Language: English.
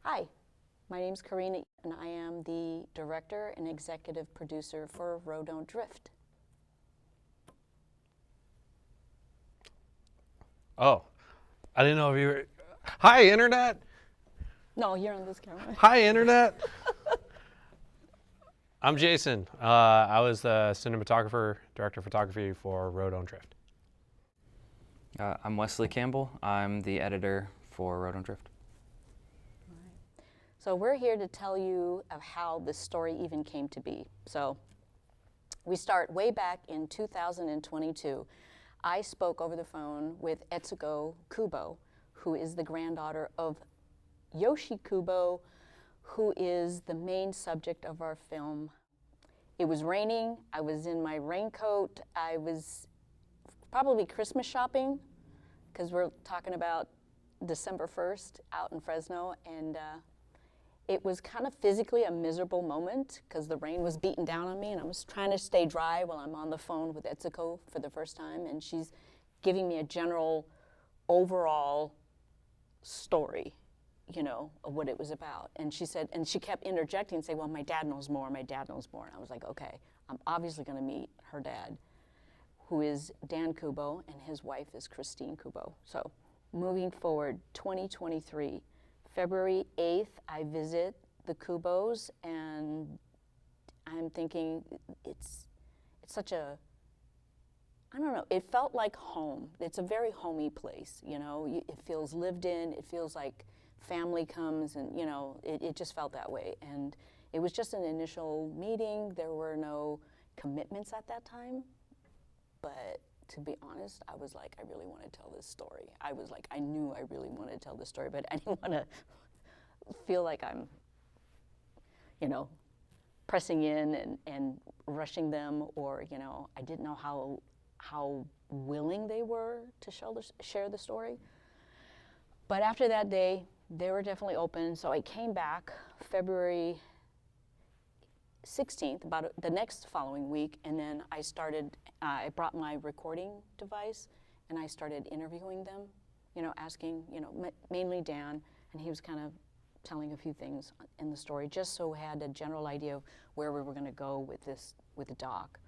Hi, my name's Karina, and I am the director and executive producer for Row Don't Drift. Oh, I didn't know if you were. Hi, Internet! No, you're on this camera. Hi, Internet! I'm Jason. I was the cinematographer, director of photography for Road on Drift. I'm Wesley Campbell. I'm the editor for Road on Drift. So we're here to tell you of how this story even came to be. So we start way back in 2022. I spoke over the phone with Etsuko Kubo, who is the granddaughter of Yoshi Kubo, who is the main subject of our film. It was raining. I was in my raincoat. I was probably Christmas shopping, because we're talking about December 1st out in Fresno, and it was kind of physically a miserable moment because the rain was beating down on me, and I was trying to stay dry while I'm on the phone with Etsuko for the first time, and she's giving me a general overall story, of what it was about. And she said, and she kept interjecting and say, well, my dad knows more, my dad knows more. And I was like, okay, I'm obviously gonna meet her dad, who is Dan Kubo, and his wife is Christine Kubo. So moving forward, 2023, February 8th, I visit the Kubos, and I'm thinking it's such a, I don't know, it felt like home. It's a very homey place, it feels lived in, it feels like family comes, and it just felt that way. And it was just an initial meeting. There were no commitments at that time, but to be honest, I was like, I really want to tell this story. I was like, I knew I really wanted to tell this story, but I didn't want to feel like I'm, pressing in and rushing them, or, I didn't know how willing they were to share the story. But after that day, they were definitely open. So I came back February 16th, about the next following week, and then I brought my recording device, and I started interviewing them, asking, mainly Dan, and he was kind of telling a few things in the story, just so we had a general idea of where we were going to go with the doc.